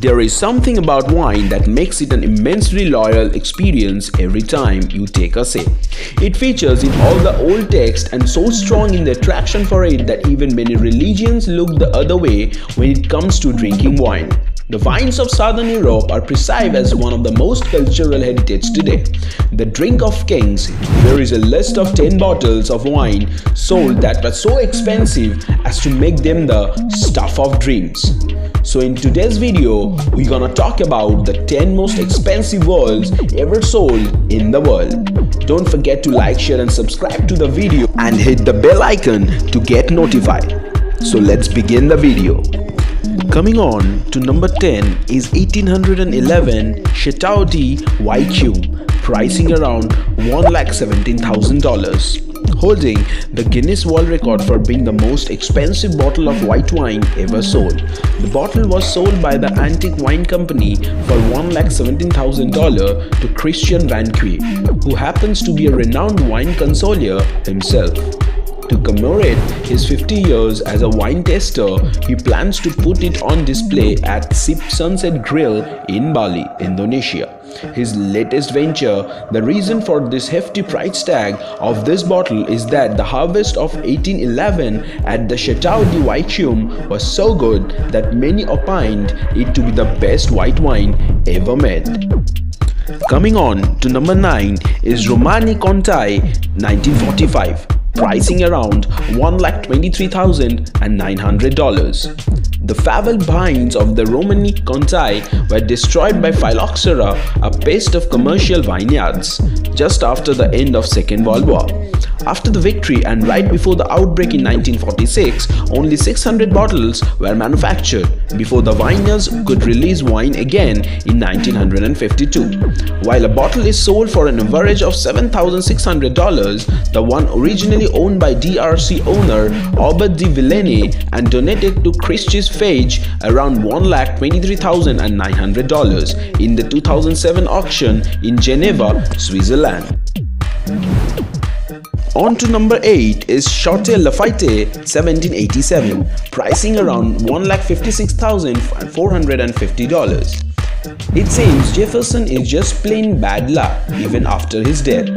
There is something about wine that makes it an immensely loyal experience every time you take a sip. It features in all the old text and so strong in the attraction for it that even many religions look the other way when it comes to drinking wine. The wines of Southern Europe are perceived as one of the most cultural heritage today. The Drink of Kings, there is a list of 10 bottles of wine sold that were so expensive as to make them the stuff of dreams. So in today's video, we're gonna talk about the 10 most expensive wines ever sold in the world. Don't forget to like, share and subscribe to the video and hit the bell icon to get notified. So let's begin the video. Coming on to number 10 is 1811 Chateau Margaux, pricing around $117,000. Holding the Guinness World Record for being the most expensive bottle of white wine ever sold. The bottle was sold by the Antique Wine Company for $117,000 to Christian Vanquet, who happens to be a renowned wine connoisseur himself. To commemorate his 50 years as a wine tester, he plans to put it on display at Sip Sunset Grill in Bali, Indonesia. His latest venture, the reason for this hefty price tag of this bottle is that the harvest of 1811 at the Chateau Margaux was so good that many opined it to be the best white wine ever made. Coming on to number 9 is Romani Kontai 1945. Pricing around $123,900. The fabled vines of the Romani Kontai were destroyed by phylloxera, a pest of commercial vineyards, just after the end of Second World War. After the victory and right before the outbreak in 1946, only 600 bottles were manufactured before the vineyards could release wine again in 1952. While a bottle is sold for an average of $7,600, the one originally owned by DRC owner Albert de Villeneuve and donated to Christie's Fage around $123,900 in the 2007 auction in Geneva, Switzerland. On to number 8 is Chateau Lafite 1787, pricing around $156,450. It seems Jefferson is just plain bad luck even after his death.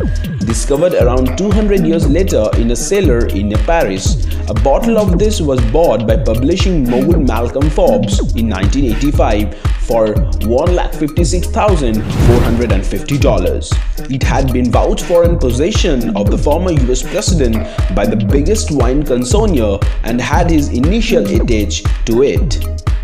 Discovered around 200 years later in a cellar in Paris, a bottle of this was bought by publishing mogul Malcolm Forbes in 1985 for $156,450. It had been vouched for in possession of the former US president by the biggest wine connoisseur and had his initial attached to it.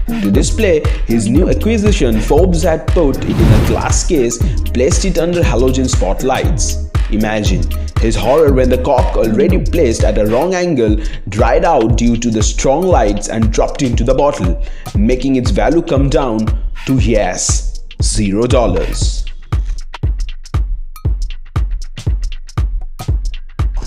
To display his new acquisition, Forbes had put it in a glass case, placed it under halogen spotlights. Imagine his horror when the cork, already placed at a wrong angle, dried out due to the strong lights and dropped into the bottle, making its value come down to $0.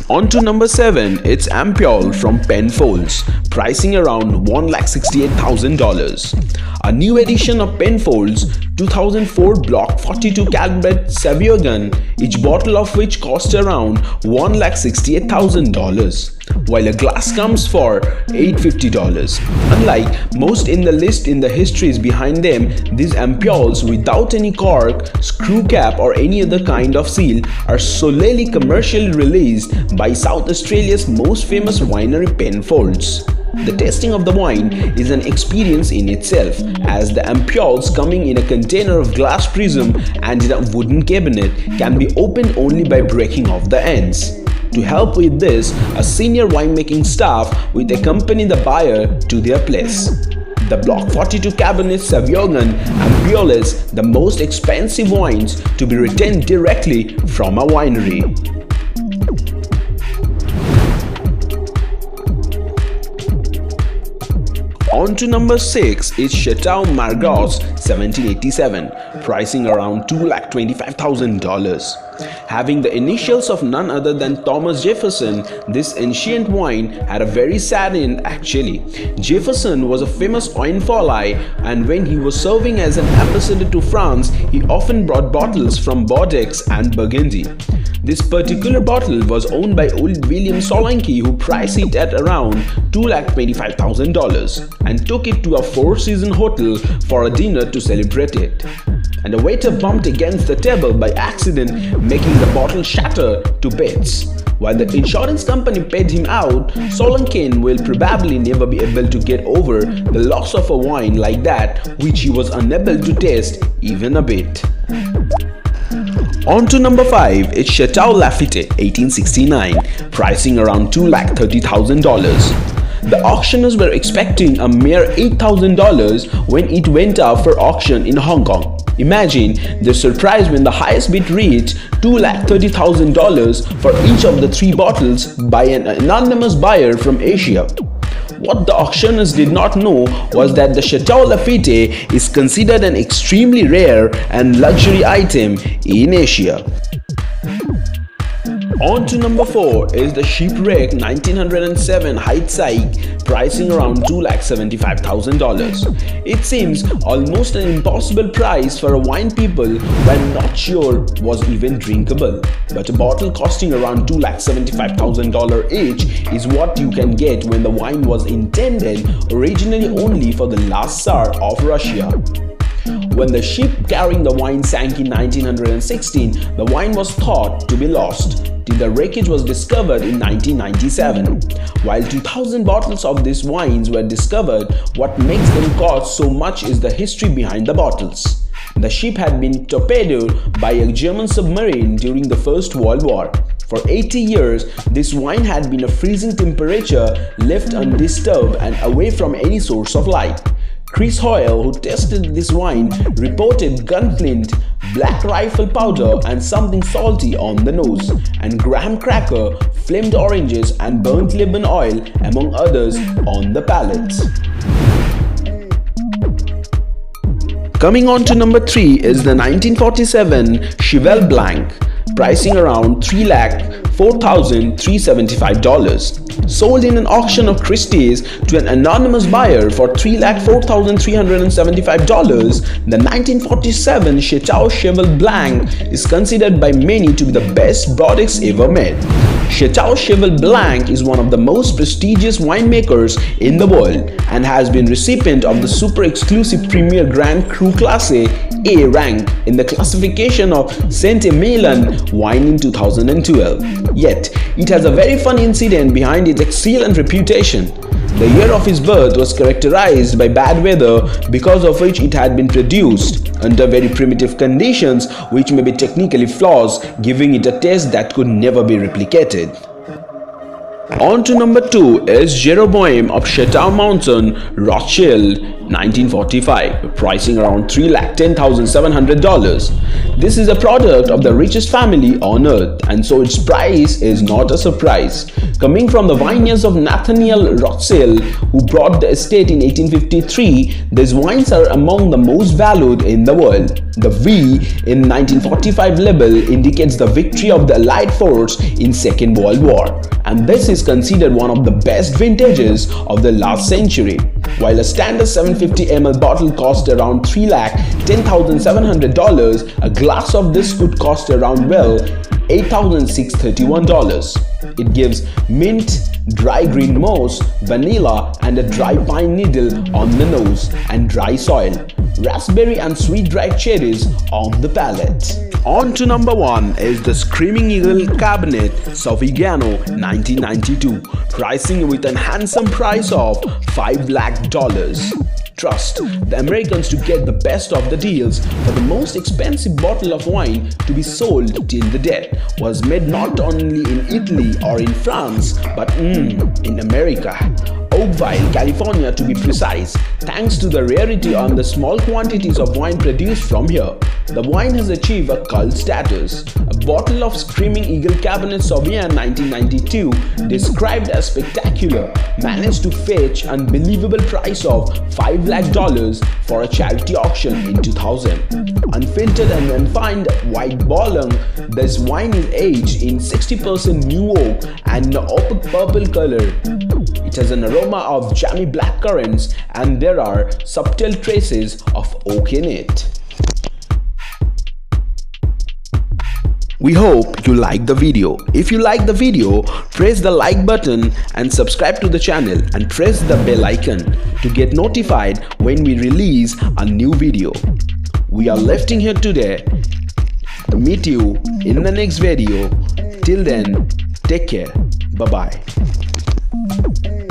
On to number 7, it's Ampoule from Penfolds, pricing around $168,000. A new edition of Penfolds 2004 Blanc 42 caliber Sauvignon, each bottle of which cost around $168,000, while a glass comes for $850. Unlike most in the list in the histories behind them, these ampoules without any cork, screw cap or any other kind of seal are solely commercially released by South Australia's most famous winery Penfolds. The tasting of the wine is an experience in itself, as the ampoules coming in a container of glass prism and in a wooden cabinet can be opened only by breaking off the ends. To help with this, a senior winemaking staff will accompany the buyer to their place. The Blanc 42 Cabernet Sauvignon ampoules, the most expensive wines to be retained directly from a winery. On to number 6 is Chateau Margaux 1787, pricing around $225,000. Having the initials of none other than Thomas Jefferson, this ancient wine had a very sad end actually. Jefferson was a famous oinophile, and when he was serving as an ambassador to France, he often brought bottles from Bordeaux and Burgundy. This particular bottle was owned by old William Solanke, who priced it at around $225,000 and took it to a four-season hotel for a dinner to celebrate it. And the waiter bumped against the table by accident, making the bottle shatter to bits. While the insurance company paid him out, Solanke will probably never be able to get over the loss of a wine like that, which he was unable to taste even a bit. On to number 5 is Chateau Lafite 1869, pricing around $230,000. The auctioneers were expecting a mere $8,000 when it went up for auction in Hong Kong. Imagine the surprise when the highest bid reached $230,000 for each of the 3 bottles by an anonymous buyer from Asia. What the auctioneers did not know was that the Chateau Lafite is considered an extremely rare and luxury item in Asia. On to number 4 is the Shipwreck 1907 Heights, pricing around $275,000. It seems almost an impossible price for a wine people were not sure was even drinkable. But a bottle costing around $275,000 each is what you can get when the wine was intended originally only for the last Tsar of Russia. When the ship carrying the wine sank in 1916, the wine was thought to be lost, till the wreckage was discovered in 1997. While 2,000 bottles of these wines were discovered, what makes them cost so much is the history behind the bottles. The ship had been torpedoed by a German submarine during the First World War. For 80 years, this wine had been a freezing temperature, left undisturbed and away from any source of light. Chris Hoyle, who tested this wine, reported gunflint, black rifle powder and something salty on the nose, and graham cracker, flamed oranges and burnt lemon oil among others on the palate. Coming on to number 3 is the 1947 Cheval Blanc, pricing around $304,375. Sold in an auction of Christie's to an anonymous buyer for $304,375, the 1947 Chateau Cheval Blanc is considered by many to be the best products ever made. Chateau Cheval Blanc is one of the most prestigious winemakers in the world and has been recipient of the super exclusive Premier Grand Cru Classe A rank in the classification of Saint-Emilion wine in 2012. Yet, it has a very fun incident behind its excellent reputation. The year of his birth was characterized by bad weather, because of which it had been produced under very primitive conditions which may be technically flaws, giving it a taste that could never be replicated. On to number 2 is Jeroboam of Chateau Mountain, Rothschild, 1945, pricing around $310,700. This is a product of the richest family on earth, and so its price is not a surprise. Coming from the vineyards of Nathaniel Rothschild, who bought the estate in 1853, these wines are among the most valued in the world. The V in 1945 label indicates the victory of the Allied force in Second World War, and this is considered one of the best vintages of the last century. While a standard 750 ml bottle cost around $310,700, a glass of this could cost around $8,631. It gives mint, dry green moss, vanilla and a dry pine needle on the nose and dry soil, raspberry and sweet dried cherries on the palate. On to number 1 is the Screaming Eagle Cabernet Sauvignon 1992, pricing with a handsome price of $5 lakh. Trust the Americans to get the best of the deals, for the most expensive bottle of wine to be sold till the death was made not only in Italy or in France, but in America. Oakville, California to be precise, thanks to the rarity and the small quantities of wine produced from here. The wine has achieved a cult status. A bottle of Screaming Eagle Cabernet Sauvignon 1992, described as spectacular, managed to fetch unbelievable price of $5 lakh for a charity auction in 2000. Unfiltered and unfined white Blanc, this wine is aged in 60% new oak and an opaque purple color. It has an aroma of jammy black currants and there are subtle traces of oak in it. We hope you like the video. If you like the video, press the like button and subscribe to the channel and press the bell icon to get notified when we release a new video. We are lifting here today. Meet you in the next video. Till then, take care. Bye bye.